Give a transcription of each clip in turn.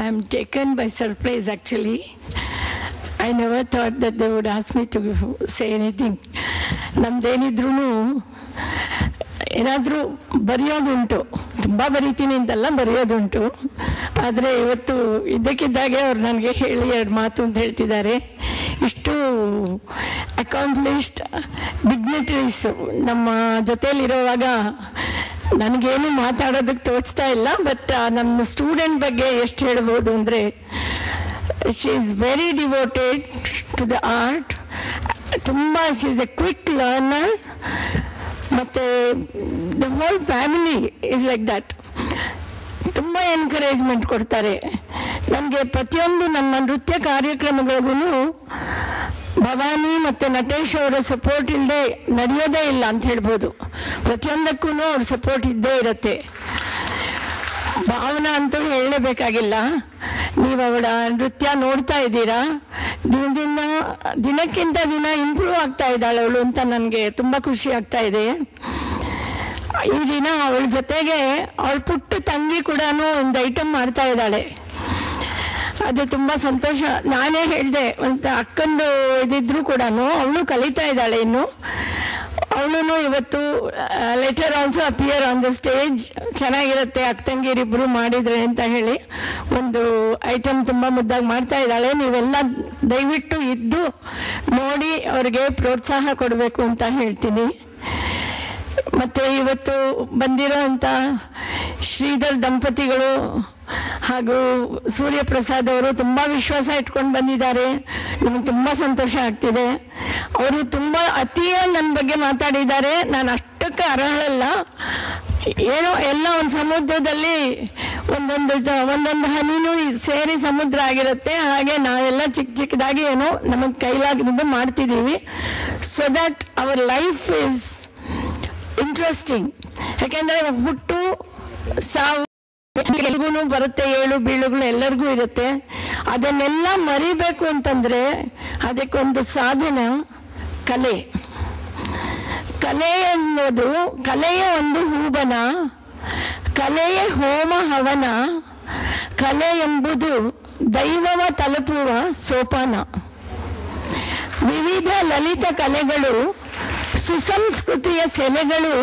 I'm taken by surprise actually. I never thought that they would ask me to say anything. ನಮ್ದೇನಿದ್ರೂ ಏನಾದರೂ ಬರೆಯೋದುಂಟು, ತುಂಬ ಬರಿತೀನಿ ಅಂತೆಲ್ಲ ಬರೆಯೋದುಂಟು. ಆದರೆ ಇವತ್ತು ಇದ್ದಕ್ಕಿದ್ದಾಗೆ ಅವ್ರು ನನಗೆ ಹೇಳಿ 2 ಮಾತು ಅಂತ ಹೇಳ್ತಿದ್ದಾರೆ. ಇಷ್ಟು ಅಕಾಂಪ್ಲಿಷ್ಡ್ ಡಿಗ್ನಿಟರೀಸ್ ನಮ್ಮ ಜೊತೆಯಲ್ಲಿರುವಾಗ ನನಗೇನು ಮಾತಾಡೋದಕ್ಕೆ ತೋಚ್ತಾ ಇಲ್ಲ. ಬಟ್ ನಮ್ಮ ಸ್ಟೂಡೆಂಟ್ ಬಗ್ಗೆ ಎಷ್ಟು ಹೇಳ್ಬೋದು ಅಂದರೆ, she is very devoted to the art. ತುಂಬ she is a quick learner. ಮತ್ತು the whole family is like that. ತುಂಬ ಎನ್ಕರೇಜ್ಮೆಂಟ್ ಕೊಡ್ತಾರೆ ನನಗೆ. ಪ್ರತಿಯೊಂದು ನನ್ನ ನೃತ್ಯ ಕಾರ್ಯಕ್ರಮಗಳಿಗೂ ಭವಾನಿ ಮತ್ತು ನಟೇಶ್ ಅವರ ಸಪೋರ್ಟ್ ಇಲ್ಲದೆ ನಡೆಯೋದೇ ಇಲ್ಲ ಅಂತ ಹೇಳ್ಬೋದು. ಪ್ರತಿಯೊಂದಕ್ಕೂ ಅವ್ರ ಸಪೋರ್ಟ್ ಇದ್ದೇ ಇರುತ್ತೆ. ಭಾವನಾ ಅಂತೂ ಹೇಳಲೇಬೇಕಾಗಿಲ್ಲ. ನೀವು ಅವಳ ನೃತ್ಯ ನೋಡ್ತಾ ಇದ್ದೀರಾ, ದಿನಕ್ಕಿಂತ ದಿನ ಇಂಪ್ರೂವ್ ಆಗ್ತಾ ಇದ್ದಾಳೆ ಅವಳು ಅಂತ ನನಗೆ ತುಂಬ ಖುಷಿ ಆಗ್ತಾ ಇದೆ. ಈ ದಿನ ಅವಳ ಜೊತೆಗೆ ಅವಳ ಪುಟ್ಟ ತಂಗಿ ಕೂಡ ಒಂದು ಐಟಮ್ ಮಾಡ್ತಾ ಇದ್ದಾಳೆ. ಅದು ತುಂಬ ಸಂತೋಷ. ನಾನೇ ಹೇಳಿದೆ, ಒಂದು ಅಕ್ಕಂದು ಇದಿದ್ರು ಕೂಡ ಅವಳು ಕಲಿತಾ ಇದ್ದಾಳೆ ಇನ್ನು. ಅವಳು ಇವತ್ತು letter also appear on the stage. ಚೆನ್ನಾಗಿರುತ್ತೆ ಅಕ್ಕ ತಂಗಿರಿಬ್ರು ಮಾಡಿದ್ರೆ ಅಂತ ಹೇಳಿ ಒಂದು ಐಟಮ್ ತುಂಬ ಮುದ್ದಾಗಿ ಮಾಡ್ತಾ ಇದ್ದಾಳೆ. ನೀವೆಲ್ಲ ದಯವಿಟ್ಟು ಇದ್ದು ನೋಡಿ ಅವ್ರಿಗೆ ಪ್ರೋತ್ಸಾಹ ಕೊಡಬೇಕು ಅಂತ ಹೇಳ್ತೀನಿ. ಮತ್ತು ಇವತ್ತು ಬಂದಿರೋ ಅಂಥ ಶ್ರೀಧರ್ ದಂಪತಿಗಳು ಹಾಗೂ ಸೂರ್ಯಪ್ರಸಾದ್ ಅವರು ತುಂಬ ವಿಶ್ವಾಸ ಇಟ್ಕೊಂಡು ಬಂದಿದ್ದಾರೆ. ನಮಗೆ ತುಂಬ ಸಂತೋಷ ಆಗ್ತಿದೆ. ಅವರು ತುಂಬ ಅತಿಯಾಗಿ ನನ್ನ ಬಗ್ಗೆ ಮಾತಾಡಿದ್ದಾರೆ. ನಾನು ಅಷ್ಟಕ್ಕೆ ಅರ್ಹಳಲ್ಲ. ಏನೋ ಎಲ್ಲ ಒಂದು ಸಮುದ್ರದಲ್ಲಿ ಒಂದೊಂದು ಹನಿನೂ ಸೇರಿ ಸಮುದ್ರ ಆಗಿರುತ್ತೆ. ಹಾಗೆ ನಾವೆಲ್ಲ ಚಿಕ್ಕದಾಗಿ ಏನೋ ನಮಗೆ ಕೈಲಾಗಿದ್ದು ಮಾಡ್ತಿದ್ದೀವಿ. So that our life is interesting. ಯಾಕೆಂದರೆ ಹುಟ್ಟು ಸಾವು ಎಲ್ಗೂ ಬರುತ್ತೆ, ಏಳು ಬೀಳುಗಳು ಎಲ್ಲರಿಗೂ ಇರುತ್ತೆ. ಅದನ್ನೆಲ್ಲ ಮರಿಬೇಕು ಅಂತಂದರೆ ಅದಕ್ಕೊಂದು ಸಾಧನ ಕಲೆ. ಕಲೆ ಅನ್ನೋದು ಕಲೆಯ ಒಂದು ಹೂಬನ, ಕಲೆಯ ಹೋಮ ಹವನ, ಕಲೆ ಎಂಬುದು ದೈವವ ತಲುಪುವ ಸೋಪಾನ. ವಿವಿಧ ಲಲಿತ ಕಲೆಗಳು, ಸುಸಂಸ್ಕೃತಿಯ ಸೆಲೆಗಳು,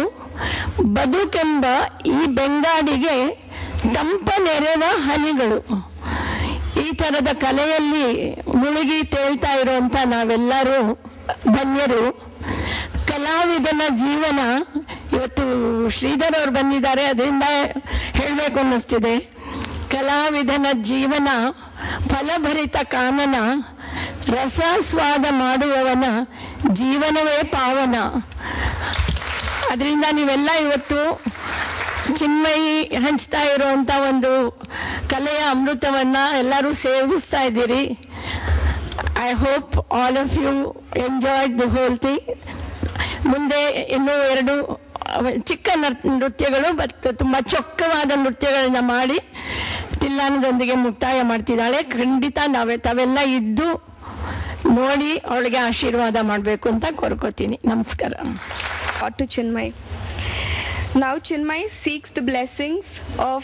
ಬದುಕೆಂಬ ಈ ಬೆಂಗಾಡಿಗೆ ತಂಪ ನೆರೆವ ಹನಿಗಳು. ಈ ಥರದ ಕಲೆಯಲ್ಲಿ ಮುಳುಗಿ ತೇಳ್ತಾ ಇರುವಂಥ ನಾವೆಲ್ಲರೂ ಧನ್ಯರು. ಕಲಾವಿದನ ಜೀವನ, ಇವತ್ತು ಶ್ರೀಧರ್ ಅವರು ಬಂದಿದ್ದಾರೆ, ಅದರಿಂದ ಹೇಳಬೇಕು ಅನ್ನಿಸ್ತಿದೆ. ಕಲಾವಿದನ ಜೀವನ ಫಲಭರಿತ ಕಾನನ, ರಸಸ್ವಾದ ಮಾಡುವವನ ಜೀವನವೇ ಪಾವನ. ಅದರಿಂದ ನೀವೆಲ್ಲ ಇವತ್ತು ಚಿನ್ಮಯಿ ಹಂಚ್ತಾ ಇರುವಂಥ ಒಂದು ಕಲೆಯ ಅಮೃತವನ್ನು ಎಲ್ಲರೂ ಸೇವಿಸ್ತಾ ಇದ್ದೀರಿ. I hope all of you enjoyed the whole thing. ಮುಂದೆ ಇನ್ನೂ 2 ಚಿಕ್ಕ ನೃತ್ಯಗಳು ಮತ್ತು ತುಂಬ ಚೊಕ್ಕವಾದ ನೃತ್ಯಗಳನ್ನ ಮಾಡಿ ತಿಲ್ಲಾನದೊಂದಿಗೆ ಮುಕ್ತಾಯ ಮಾಡ್ತಿದ್ದಾಳೆ. ಖಂಡಿತ ತಾವೆಲ್ಲ ಇದ್ದು ನೋಡಿ ಅವಳಿಗೆ ಆಶೀರ್ವಾದ ಮಾಡಬೇಕು ಅಂತ ಕೋರ್ಕೋತೀನಿ. ನಮಸ್ಕಾರ. To Chinmay. Now Chinmay seeks the blessings of